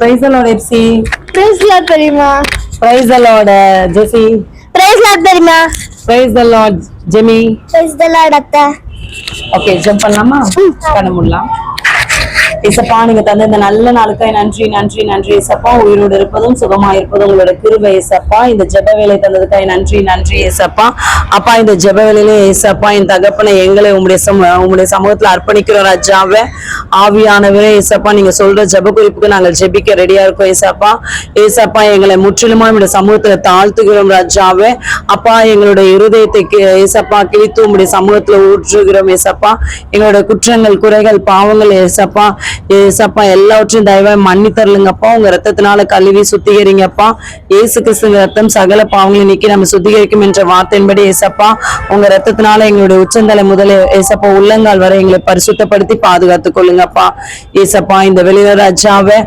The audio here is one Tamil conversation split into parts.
Praise the Lord, FC. Praise the Lord, Perima. Praise the Lord, Jesse. Praise the Lord, Perima. Praise the Lord, Jimmy. Praise the Lord, Atta. Okay, jump பண்ணலாமா? பண்ண முடியலாம். ஏசப்பா நீங்க தந்த இந்த நல்ல நாளுக்காய் நன்றி நன்றி நன்றி ஏசப்பா. உயிரோடு இருப்பதும் சுகமா இருப்பதும் உங்களோட கிருபை ஏசப்பா. இந்த ஜெப வேலை தந்ததுக்காய் நன்றி நன்றி ஏசப்பா. அப்பா இந்த ஜெப வேலையிலே ஏசப்பா என் தகப்பனை எங்களை உங்களுடைய சமூகத்துல அர்ப்பணிக்கிறோம் ராஜாவே. ஆவியானவரே ஏசப்பா நீங்க சொல்ற ஜெப குறிப்புக்கு நாங்கள் ஜெபிக்க ரெடியா இருக்கோம் ஏசப்பா. ஏசப்பா எங்களை முற்றிலுமா உங்களுடைய சமூகத்துல தாழ்த்துகிறோம் ராஜாவே. அப்பா எங்களுடைய இருதயத்தை ஏசப்பா கிழித்து உங்களுடைய சமூகத்துல ஊற்றுகிறோம் ஏசப்பா. எங்களுடைய குற்றங்கள் குறைகள் பாவங்கள் ஏசப்பா ஏசப்பா எல்லாவற்றையும் தயவாய் மன்னித்தரலுங்கப்பா. உங்க ரத்தத்தினால கழுவி சுத்திகரிங்கப்பா. இயேசு கிறிஸ்துவின் ரத்தம் சகல பாவங்களை நீக்கி நம்ம சுத்திகரிக்கும் என்ற வார்த்தையின்படி ஏசப்பா உங்க ரத்தத்தினால எங்களுடைய உச்சந்தலை முதலே ஏசப்பா உள்ளங்கால் வரை எங்களை பரிசுத்தப்படுத்தி பாதுகாத்துக் கொள்ளுங்கப்பா. ஏசப்பா இந்த வெளியில ராஜாவே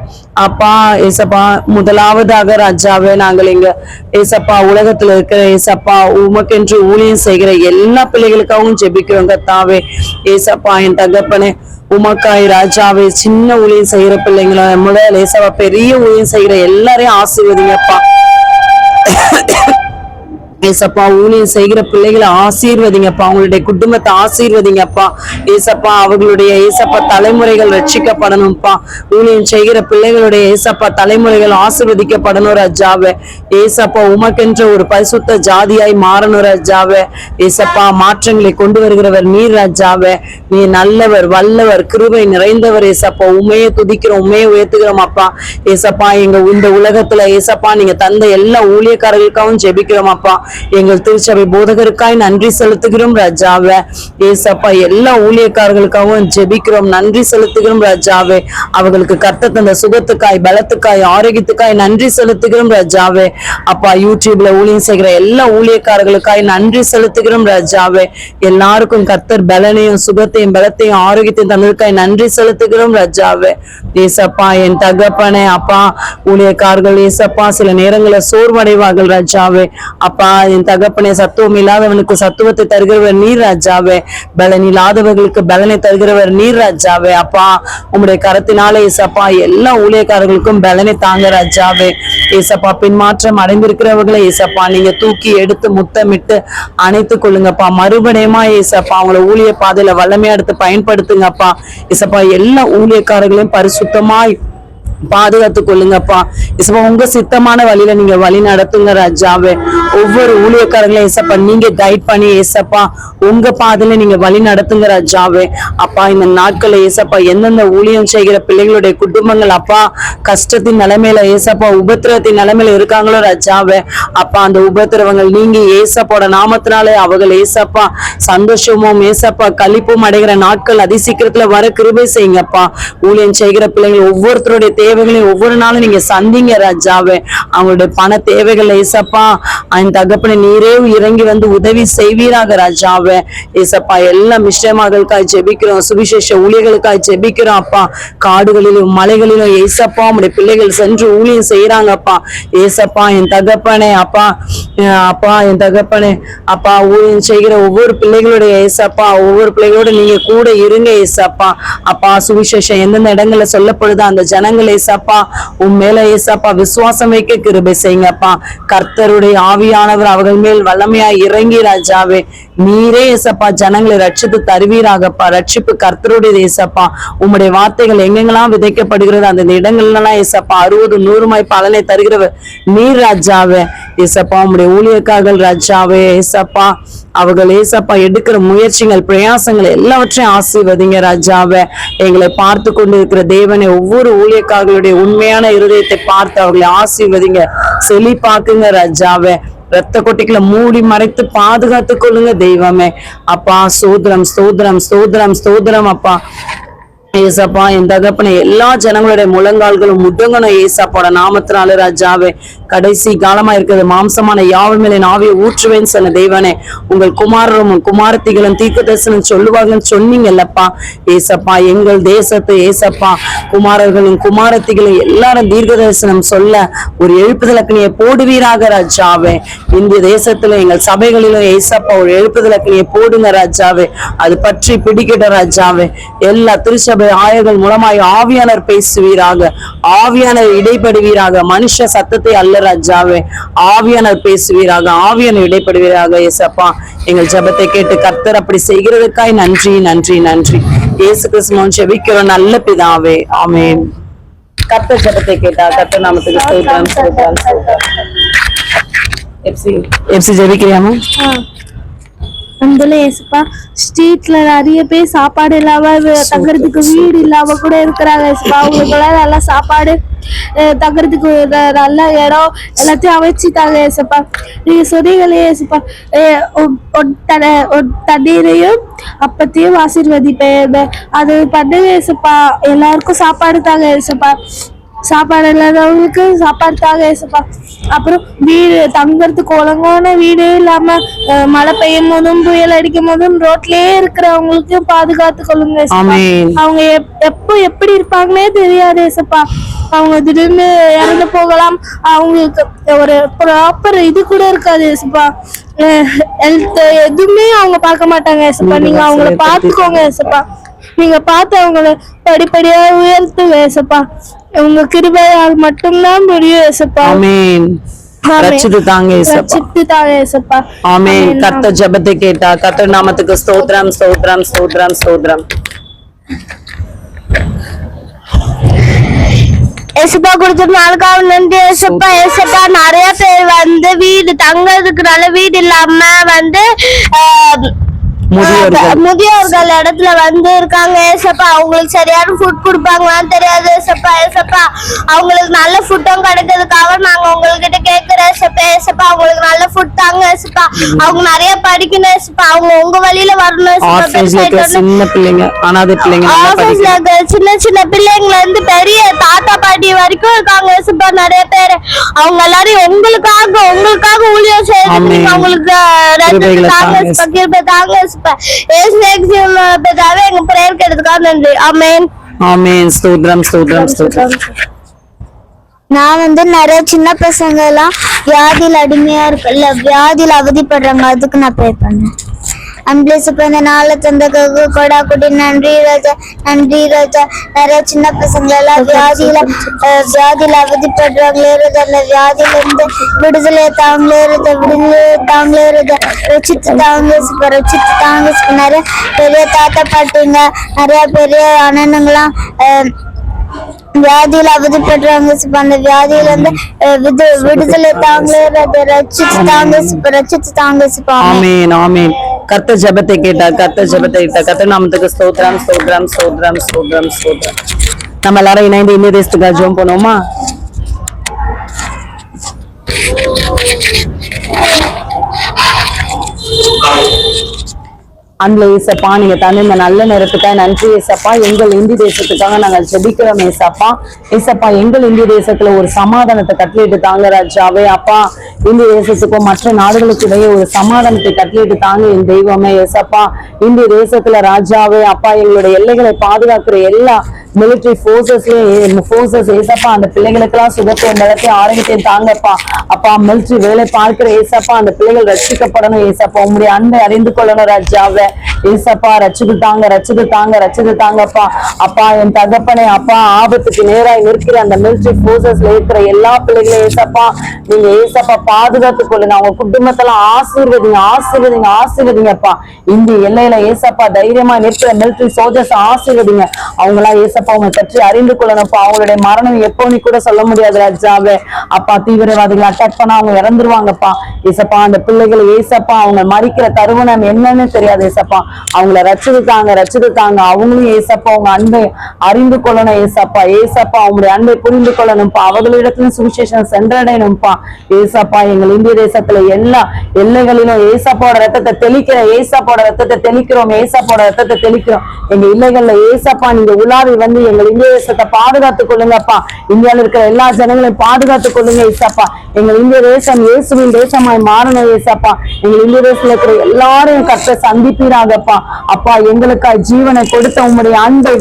அப்பா ஏசப்பா முதலாவதாக ராஜாவே நாங்கள் இங்க ஏசப்பா உலகத்துல இருக்கிற ஏசப்பா உமக்கென்று ஊழியம் செய்கிற எல்லா பிள்ளைகளுக்காகவும் ஜெபிக்கிறோம் கர்த்தாவே. ஏசப்பா என் தகப்பனே உமக்காய் ராஜாவே சின்ன ஊழியம் செய்யற பிள்ளைங்கள முதல் ஏசப்பா பெரிய ஊழியம் செய்கிற எல்லாரையும் ஆசீர்வதிங்கப்பா. ஏசப்பா ஊழியம் செய்கிற பிள்ளைகளை ஆசீர்வதிங்கப்பா. அவங்களுடைய குடும்பத்தை ஆசீர்வதிங்கப்பா. ஏசப்பா அவர்களுடைய ஏசப்பா தலைமுறைகள் ரட்சிக்கப்படணும்ப்பா. ஊழியம் செய்கிற பிள்ளைகளுடைய ஏசப்பா தலைமுறைகள் ஆசீர்வதிக்கப்படணும் ராஜாவே. ஏசப்பா உமக்கென்ற ஒரு பரிசுத்த ஜாதியாய் மாறணும் ராஜாவே. ஏசப்பா மாற்றங்களை கொண்டு வருகிறவர் நீர் ராஜாவே. நீ நல்லவர் வல்லவர் கிருபை நிறைந்தவர் ஏசப்பா. உண்மையை துதிக்கிறோம் உண்மையை உயர்த்துகிறோம் அப்பா. ஏசப்பா எங்க இந்த உலகத்துல ஏசப்பா நீங்க தந்த எல்லா ஊழியக்காரர்களுக்காகவும் ஜெபிக்கிறோம் அப்பா. எங்கள் திருச்சபை போதகருக்காய் நன்றி செலுத்துகிறோம் ராஜாவே. ஏசப்பா எல்லா ஊழியக்காரர்களுக்காகவும் ஜெபிக்கிறோம் நன்றி செலுத்துகிறோம் ராஜாவே. அவர்களுக்கு கர்த்தர் தந்த சுகத்துக்காய் பலத்துக்காய் ஆரோக்கியத்துக்காய் நன்றி செலுத்துகிறோம் ராஜாவே. அப்பா யூடியூப்ல ஊழியம் செய்கிற எல்லா ஊழியக்காரர்களுக்காய் நன்றி செலுத்துகிறோம் ராஜாவே. எல்லாருக்கும் கர்த்தர் பலனையும் சுகத்தையும் பலத்தையும் ஆரோக்கியத்தையும் தந்ததுக்காய் நன்றி செலுத்துகிறோம் ராஜாவே. ஏசப்பா என் தகப்பனே அப்பா ஊழியக்காரர்கள் ஏசப்பா சில நேரங்களில் சோர்வடைவார்கள் ராஜாவே. அப்பா என் தகப்பனே சத்துவம் இல்லாதவனுக்கு சத்துவத்தை தருகிறவர் நீர் ராஜாவே. பலன் இல்லாதவர்களுக்கு பலனை தருகிறவர் நீர் ராஜாவே. அப்பா உங்களுடைய கரத்தினாலே ஏசப்பா எல்லா ஊழியக்காரர்களுக்கும் பலனை தாங்க ராஜாவே. ஏசப்பா பின்மாற்றம் அடைந்திருக்கிறவர்களை ஏசப்பா நீங்க தூக்கி எடுத்து முத்தமிட்டு அணைத்துக் கொள்ளுங்கப்பா. மறுபடியுமா ஏசப்பா அவங்கள ஊழிய பாதையில வல்லமையா எடுத்து பயன்படுத்துங்கப்பா. ஏசப்பா எல்லா ஊழியக்காரர்களையும் பரிசுத்தமாய் பாதுகாத்துக் கொள்ளுங்கப்பா. ஏசப்பா உங்க சித்தமான வழியில நீங்க வழி நடத்துங்க ராஜாவே. ஒவ்வொரு ஊழியக்காரங்களையும் ஏசப்பா நீங்க கைட் பண்ணி ஏசப்பா உங்க பாதையில நீங்க வழி நடத்துங்க ராஜாவே. அப்பா இந்த நாட்களை ஏசப்பா எந்தெந்த ஊழியம் செய்கிற பிள்ளைகளுடைய குடும்பங்கள் அப்பா கஷ்டத்தின் நிலைமையில ஏசப்பா உபத்திரத்தின் நிலைமையில இருக்காங்களோ ராஜாவே. அப்பா அந்த உபத்திரவங்கள் நீங்க ஏசப்போட நாமத்தினாலே அவர்கள் ஏசப்பா சந்தோஷமும் ஏசப்பா களிப்பும் அடைகிற நாட்கள் அதிசீக்கிரத்துல வர கிருபை செய்யுங்கப்பா. ஊழியம் செய்கிற பிள்ளைகள் ஒவ்வொருத்தருடைய தேவைகளையும் ஒவ்வொரு நாளும் நீங்க சந்திங்க ராஜாவே. அவங்களுடைய பண தேவைகள் ஏசப்பா அந்த தகப்பனை நீரே இறங்கி வந்து உதவி செய்வீராக ராஜாவே. ஏசப்பா எல்லா மிஷனர்களுக்காய் ஜெபிக்கிறோம் சுவிசேஷ ஊழியர்களுக்காய் ஜெபிக்கிறோம் அப்பா. காடுகளிலும் மலைகளிலும் ஏசப்பா உங்களுடைய பிள்ளைகள் சென்று ஊழியம் செய்யறாங்கப்பா. ஏசப்பா என் தகப்பனே அப்பா அப்பா என் தகப்பனே அப்பா ஊழியம் செய்கிற ஒவ்வொரு பிள்ளைகளுடைய ஏசப்பா ஒவ்வொரு பிள்ளைகளோட நீங்க கூட இருங்க ஏசப்பா. அப்பா சுவிசேஷம் எந்தெந்த இடங்கள்ல சொல்லப்படுதோ அந்த ஜனங்கள் ஏசப்பா உன் மேல ஏசப்பா விசுவாசம் வைக்க கிருபை செய்யுங்கப்பா. கர்த்தருடைய ஆவியானவர் அவர்கள் மேல் வல்லமையா இறங்கி ராஜாவே நீரே ஏசப்பா ஜனங்களை ரட்சித்து தருவீராகப்பா. ரட்சிப்பு கர்த்தருடைய ஏசப்பா. உம்முடைய வார்த்தைகள் எங்கெங்கெல்லாம் விதைக்கப்படுகிறது அந்த இடங்கள்லாம் ஏசப்பா 60-100 பலனை தருகிறவர் நீர் ராஜாவே. ஏசப்பா உம்முடைய ஊழியக்காரர்கள் ராஜாவே ஏசப்பா அவர்கள் ஏசப்பா எடுக்கிற முயற்சிகள் பிரயாசங்கள் எல்லாவற்றையும் ஆசீர்வதிங்க ராஜாவே. எங்களை பார்த்து கொண்டு இருக்கிற தேவனை ஒவ்வொரு ஊழியக்காரர்களுடைய உண்மையான இருதயத்தை பார்த்து அவர்களை ஆசீர்வதிங்க செழிப்பாக்குங்க ராஜாவே. ரத்த கொட்டிகளை மூடி மறைத்து பாதுகாத்துக் கொள்ளுங்க தெய்வமே. அப்பா ஸ்தோத்திரம் ஸ்தோத்திரம் ஸ்தோத்திரம் ஸ்தோத்திரம் அப்பா. ஏசப்பா என் தகப்பனை எல்லா ஜனங்களுடைய முழங்கால்களும் முடங்கணும் ஏசப்பாட நாமத்தினால ராஜாவே. கடைசி காலமா இருக்கிறது மாம்சமான யாவர் மேலே ஆவியை ஊற்றுவேன்னு சொன்ன தெய்வனே. உங்கள் குமாரரும் குமாரத்திகளும் தீர்க்க தரிசனம் சொல்லுவாங்கன்னு சொன்னீங்கல்லப்பா. ஏசப்பா எங்கள் தேசத்தை ஏசப்பா குமாரர்களும் குமாரத்திகளும் எல்லாரும் தீர்க்க தரிசனம் சொல்ல ஒரு எழுப்புதல் அக்னியை போடுவீராக ராஜாவே. இந்திய தேசத்துல எங்கள் சபைகளிலும் ஏசப்பா ஒரு எழுப்புதல் அக்னியை போடுங்க ராஜாவே. அது பற்றி பிடிக்கிட்ட ராஜாவே. எல்லா திருச்சபை திருச்சபை ஆயர்கள் மூலமாய் ஆவியானவர் பேசுவீராக, ஆவியானவர் இடைப்படுவீராக. மனுஷ சத்தத்தை அல்ல ராஜாவே, ஆவியானவர் பேசுவீராக, ஆவியானவர் இடைப்படுவீராக. ஏசப்பா எங்கள் ஜெபத்தை கேட்டு கர்த்தர் அப்படி செய்கிறதுக்காய் நன்றி நன்றி நன்றி. இயேசு கிறிஸ்துவின் ஜெபிக்கிறோம் நல்ல பிதாவே, ஆமென். கர்த்தர் ஜெபத்தை கேட்டா கர்த்தர் நாமத்துக்கு ஸ்தோத்திரம் ஸ்தோத்திரம் ஸ்தோத்திரம். எப்சி ஜெபிக்கிறியாமா? అందులో ஏசப்பா ஸ்ட்ரீட்ல நிறைய பேர் சாப்பாடு இல்லாம தங்குறதுக்கு வீடு இல்லாம கூட இருக்கிறாங்க ஏசப்பா. அவங்களுக்கெல்லாம் நல்லா சாப்பாடு தங்குறதுக்கு நல்ல இடம் எல்லாத்தையும் அமைச்சுட்டாங்க ஏசப்பா. நீங்க சொன்னீங்களே ஏசப்பா, தண்ணீரையும் அப்பத்தையும் ஆசீர்வதிப்பேன், அது பண்ணுங்க ஏசப்பா. எல்லாருக்கும் சாப்பாடு தாங்க ஏசப்பா, சாப்பாடு இல்லாதவங்களுக்கு சாப்பாடு தாங்க ஏசப்பா. அப்புறம் வீடு தங்குறதுக்கு ஒழுங்கான வீடே இல்லாம மழை பெய்யும் போதும் புயல் அடிக்கும் போதும் ரோட்லயே இருக்கிறவங்களுக்கு பாதுகாத்து கொள்ளுங்க ஏசப்பா. அவங்க எப்போ எப்படி இருப்பாங்கன்னே தெரியாது ஏசப்பா. அவங்க திடீர்னு இறந்து போகலாம், அவங்களுக்கு ஒரு ப்ராப்பர் இது கூட இருக்காது ஏசப்பா. ஹெல்த் எதுவுமே அவங்க பார்க்க மாட்டாங்க ஏசப்பா. நீங்க அவங்கள பாத்துக்கோங்க ஏசப்பா. நீங்க பார்த்து அவங்கள படிப்படியா உயர்த்துங்க ஏசப்பா. உங்க கிருபையால் மட்டும்தான் முடியும் ஏசப்பா. ஆமென். ரட்சித்து தாங்க ஏசப்பா, ரட்சித்து தாங்க ஏசப்பா. ஆமென். கர்த்தர் ஜெபத்தை கேட்டா கர்த்தர் நாமத்துக்கு ஸ்தோத்திரம் ஸ்தோத்திரம் ஸ்தோத்திரம் ஸ்தோத்திரம். ஏசப்பா கொடுத்த நாளுக்காக நன்றி ஏசப்பா. ஏசப்பா நிறைய பேர் வந்து வீடு தங்கறதுக்கு நல்ல வீடு இல்லாம வந்து முதியோர்கள் இடத்துல வந்து இருக்காங்க ஏசப்பா. அவங்களுக்கு சரியான ஃபுட் கொடுப்பாங்களான்னு தெரியாது ஏசப்பா. ஏசப்பா அவங்களுக்கு நல்ல ஃபுட்டும் கிடைக்கிறதுக்காக நாங்க உங்ககிட்ட கேட்கிறோம் ஏசப்பா. ஏசப்பா அவங்களுக்கு நல்ல ஃபுட் தாங்க ஏசப்பா. அவங்க நிறைய படிக்கணும் ஏசப்பா. அவங்க உங்க வழியில வரணும் சின்ன பிள்ளைங்க, அனாதை பிள்ளைங்க, சின்ன சின்ன பிள்ளைங்கள இருந்து பெரிய தாத்தா பாட்டி வரைக்கும் இருக்காங்க ஏசப்பா நிறைய பேர். அவங்க எல்லாரும் உங்களுக்காக ஊழியம் செய்யணும். அவங்களுக்கு தாங்க தாங்க எங்க பிரேயர் கேட்டதுக்காக நன்றி. ஆமென் ஆமென். ஸ்தோத்திரம் ஸ்தோத்திரம் ஸ்தோத்திரம். நான் வந்து நிறைய சின்ன பசங்க எல்லாம் வியாதியில அடிமையா இருக்குல்ல, வியாதியில அவதிப்படுறாங்க, அதுக்கு நான் ப்ரே பண்ணேன். அம்பிளேசப்ப இந்த நாளை தந்ததுக்கு கொடா குடி நன்றி ராஜா, நன்றி ராஜா. நிறைய சின்ன பசங்க எல்லாம் வியாதியில அவதிப்படுறாங்களே ராஜா. அந்த வியாதியில இருந்து விடுதலை தாங்களே ராஜா, விடுதலை தாங்களே ராஜா. ரட்சித்து தாங்க ரட்சித்து தாங்க. நிறைய பெரிய தாத்தா பாட்டிங்க, நிறைய பெரிய அண்ணனுங்களாம் வியாதியில அவதிப்படுறாங்க. அந்த வியாதியில இருந்து விடுதலை தாங்களே ராஜா, ரட்சித்து தாங்க. ஆமென் ஆமென். கர்த்தர் ஜெபத்தை கேட்டா கர்த்தர் ஜெபத்தை கேட்டா கர்த்தர் நாமத்துக்கு ஸ்தோத்திரம் ஸ்தோத்திரம் ஸ்தோத்திரம் ஸ்தோத்திரம் ஸ்தோத்திரம். நம்ம எல்லாரும் இணைந்து இந்திய தேசத்துக்காக ஜெபம் பண்ணுவோமா? அன்புல ஏசப்பா, நீங்க தந்த இந்த நல்ல நேரத்துக்காக நன்றி ஏசப்பா. எங்கள் இந்திய தேசத்துக்காக நாங்கள் ஜெபிக்கிறோம் ஏசப்பா. ஏசப்பா எங்கள் இந்திய தேசத்துல ஒரு சமாதானத்தை கட்டளையிட்டு தாங்க ராஜாவே. அப்பா இந்திய தேசத்துக்கும் மற்ற நாடுகளுக்கு இடையே ஒரு சமாதானத்தை கட்டளையிட்டு தாங்க என் தெய்வமே ஏசப்பா. இந்திய தேசத்துல ராஜாவே அப்பா எங்களுடைய எல்லைகளை பாதுகாக்கிற எல்லா மிலிட்டரி போர்சஸ் ஏசப்பா அந்த பிள்ளைகளுக்கெல்லாம் சுகத்தையும் பலத்தையும் ஆரோக்கியத்தையும் தாங்கப்பா. அப்பா மிலிட்டரி வேலை பார்க்கிற ஏசப்பா அந்த பிள்ளைகள் ரட்சிக்கப்படணும் ஏசப்பா. உங்களுடைய அன்பை அறிந்து கொள்ளணும் ராஜாவே ஏசப்பா. ரட்சித்து தாங்கப்பா. அப்பா என் தகப்பனே அப்பா, ஆபத்துக்கு நேராய் நிற்கிற அந்த மிலிட்டரி போர்சஸ்ல இருக்கிற எல்லா பிள்ளைகளையும் ஏசப்பா நீங்க ஏசப்பா பாதுகாத்துக் கொள்ளுங்க. அவங்க குடும்பத்தெல்லாம் ஆசீர்வதிங்கப்பா. இந்திய எல்லையில ஏசப்பா தைரியமா நிற்கிற மிலிட்டரி சோல்ஜர்ஸ் ஆசீர்வதிங்க. அவங்களா ஏசப்பா அவங்க பற்றி அறிந்து கொள்ளணும்ப்பா. அவங்களுடைய மரணம் எப்போன்னு கூட சொல்ல முடியாது ராஜாவே. அப்பா தீவிரவாதிகளை அட்டாக் பண்ணா அவங்க இறந்துருவாங்கப்பா ஏசப்பா. அந்த பிள்ளைகளை ஏசப்பா அவங்க மறிக்கிற தருணம் என்னன்னு தெரியாது ஏசப்பா. அவங்கள ரட்சித்து தாங்க. அவங்களும் ஏசப்பா உங்க அன்பை அறிந்து கொள்ளணும் ஏசப்பா. அவங்களுடைய அன்பை புரிந்து கொள்ளணும்ப்பா. அவர்களிடத்துல சுவிசேஷம் சென்றடையணும்ப்பா ஏசப்பா. எங்கள் இந்திய தேசத்துல எல்லா எல்லைகளிலும் ஏசப்பாவோட ரத்தத்தை தெளிக்கிறோம். எங்க இல்லைகள்ல ஏசப்பா நீங்க உலாவி வந்து எங்கள் இந்திய தேசத்தை பாதுகாத்துக் கொள்ளுங்கப்பா. இந்தியாவில் இருக்கிற எல்லா ஜனங்களையும் பாதுகாத்துக் கொள்ளுங்க ஏசப்பா. எங்கள் இந்திய தேசம் இயேசுவின் தேசமாய் மாறணும் ஏசப்பா. எங்கள் இந்திய தேசத்துல இருக்கிற எல்லாரையும் கர்த்தர் சந்திப்பீராகப்பா. அப்பா எங்களுக்காக ஜீவனை கொடுத்த உம்முடைய அன்பை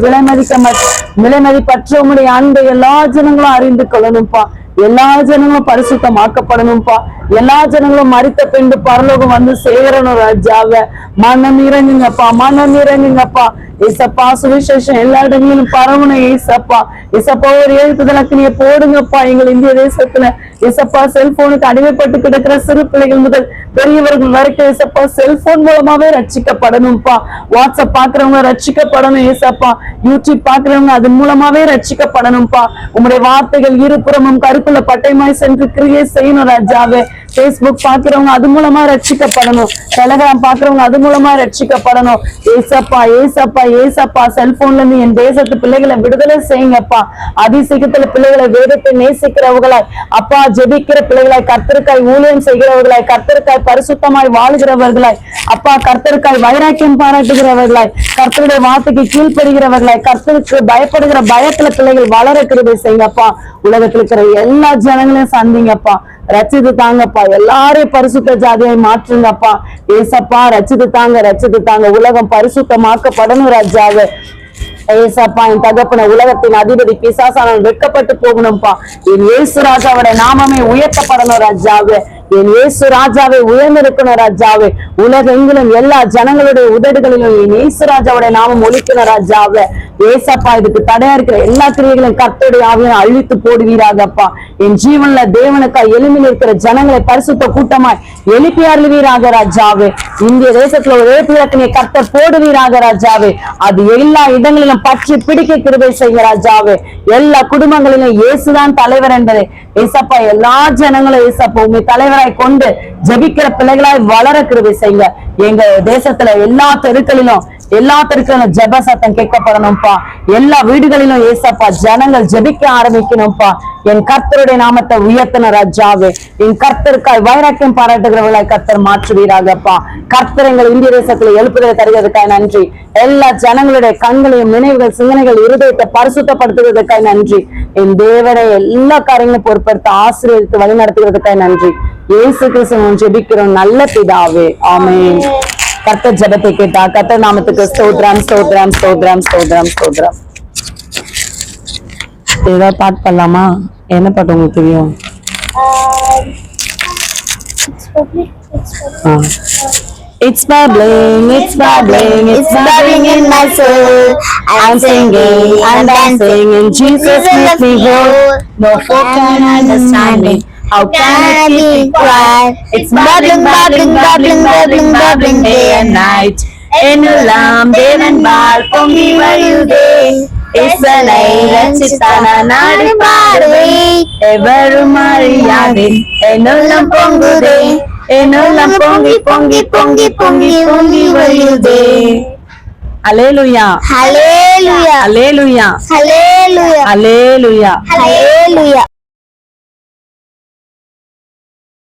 விலைமதிப்பற்ற உம்முடைய அன்பை எல்லா ஜனங்களும் அறிந்து கொள்ளணும்ப்பா. எல்லா ஜனங்களும் பரிசுத்தமாக்கப்படணும்ப்பா. எல்லா ஜனங்களும் மரித்த பின்பு பரலோகம் வந்து சேரணும் ராஜாவே. மனம் இறங்குங்கப்பா. ஏசப்பா சுவிசேஷம் எல்லா இடங்களிலும் பரவணும் ஏசப்பா. ஏசப்பா ஒரு எழுத்துதலுக்கு நீங்க போடுங்கப்பா எங்கள் இந்திய தேசத்துல. ஏசப்பா செல்போனுக்கு அடிமைப்பட்டு கிடக்கிற சிறு பிள்ளைகள் முதல் பெரியவர்கள் வரைக்கும் ஏசப்பா செல்போன் மூலமாவே ரட்சிக்கப்படணும்ப்பா. வாட்ஸ்அப் பாக்குறவங்க ரட்சிக்கப்படணும் ஏசப்பா. யூடியூப் பாக்குறவங்க அதன் மூலமாவே ரட்சிக்கப்படணும்ப்பா. உங்களுடைய வார்த்தைகள் இருபுறமும் கருக்குள்ள பட்டைமாய் சென்று கிரியை செய்யணும் ராஜாவே. பேஸ்புக் பாக்குறவங்க அது மூலமா ரட்சிக்கப்படணும். டெலகிராம் பாக்குறவங்க அது மூலமா ரட்சிக்கப்படணும். ஏசப்பா ஏசப்பா ஏசப்பா செல்போன்ல இருந்து என் தேசத்து பிள்ளைகளை விடுதலை செய்யுங்கப்பா. அதிசீக்கிரத்துல பிள்ளைகளை வேதத்தை நேசிக்கிறவர்களாய் அப்பா, ஜெபிக்கிற பிள்ளைகளாய், கர்த்தருக்காய் ஊழியம் செய்கிறவர்களாய், கர்த்தருக்காய் பரிசுத்தமாய் வாழுகிறவர்களாய் அப்பா, கர்த்தருக்காய் வைராக்கியம் பாராட்டுகிறவர்களாய், கர்த்தருடைய வார்த்தைக்கு கீழ்ப்படுகிறவர்களாய், கர்த்தருக்கு பயப்படுகிற பயத்துல பிள்ளைகள் வளர கிருபை செய்யுங்கப்பா. உலகத்துல இருக்கிற எல்லா ஜனங்களையும் சந்திங்கப்பா, ரச்சித்து தாங்கப்பா. எல்லாரையும் பரிசுத்த ஜாதியாய் மாற்றுங்கப்பா. ஏசப்பா ரச்சித்து தாங்க. உலகம் பரிசுத்தமாக்கப்படணும் ராஜாவே. ஏசப்பா என் தகப்பன உலகத்தின் அதிபதி பிசாசானவன் வெட்கப்பட்டு போகணும்பா. என் இயேசு ராஜாவோட நாமமே உயர்த்தப்படணும் ராஜாவே. என் இயேசு ராஜாவை உயர்ந்திருக்கணும் ராஜாவே. உலகெங்கிலும் எல்லா ஜனங்களுடைய உதடுகளிலும் என் இயேசு ராஜாவோட நாமம் ஒலிக்கணும் ராஜாவே. ஏசப்பா இதுக்கு தடையா இருக்கிற எல்லா கிரியைகளையும் கர்த்தருடைய ஆவியை அழித்து போடுவீராகப்பா. என் ஜீவன்ல தேவனுக்காய் எளிமையில் இருக்கிற ஜனங்களை பரிசுத்த கூட்டமாய் எழுப்பி அருள்வீராக ராஜாவே. இந்திய தேசத்துல ஒரு ஏற்றுலக்கினை கர்த்தர் போடுவீராக ராஜாவே. அது எல்லா இடங்களிலும் பற்றி பிடிக்க கிருபை செய்ய ராஜாவே. எல்லா குடும்பங்களிலும் இயேசுதான் தலைவர் என்பதை ஏசப்பா எல்லா ஜனங்களும் ஏசப்பா உண்மை தலைவராய் கொண்டு ஜபிக்கிற பிள்ளைகளாய் வளர கிருபை செய்யுங்க. எங்க தேசத்துல எல்லா தெருக்களிலும் ஜெப சத்தம் கேட்கப்படணும்ப்பா. எல்லா வீடுகளிலும் ஏசப்பா ஜனங்கள் ஜெபிக்க ஆரம்பிக்கணும்ப்பா. என் கர்த்தருடைய நாமத்தை உயர்த்தின ராஜாவே. என் கர்த்தருக்காய் வைராக்கியம் பாராட்டுகிறவர்களாய் கர்த்தர் மாற்றுவீராகப்பா. கர்த்தர் எங்கள் இந்திய தேசத்துல எழுப்புதலை தருவதற்காய் நன்றி. எல்லா ஜனங்களுடைய கண்களையும் நினைவுகள் சிந்தனைகள் இருதயத்தை பரிசுத்தப்படுத்துவதற்காய் நன்றி. என் தேவனை எல்லா காரியங்களும் பொறுப்படுத்த ஆசீர்வதித்து வழி நடத்துவதற்காய் நன்றி. இயேசு கிறிஸ்துவின் ஜெபிக்கிறோம் நல்ல பிதாவே, ஆமென். கர்த்தர் ஜெபத்தை கேட்டா. கர்த்தர் நாமத்துக்கு ஸ்தோத்திரம் ஸ்தோத்திரம் ஸ்தோத்திரம் ஸ்தோத்திரம் ஸ்தோத்திரம். ஏதாவது பாட்டு பண்ணலாமா? என்ன பாட்டு உங்களுக்கு தெரியும்? It's bubbling, it's bubbling, it's bubbling in my soul. I'm singing and dancing and Jesus makes me whole. No foe can understand me. How can I keep quiet? It's bubbling, bubbling, bubbling, bubbling, bubbling day and night. என்னுலாம் தேவன் பால் பொங்கி வருதே. இசனை ரட்சித்தான நாடு பாடுவே. எவரும் அறியாதே என்னுள்ளம் பொங்குதே. என்னுள்ளம் பொங்கி பொங்கி பொங்கி பொங்கி பொங்கி வருதே. அல்லேலூயா ஹல்லேலூயா அல்லேலூயா ஹல்லேலூயா அல்லேலூயா ஹல்லேலூயா.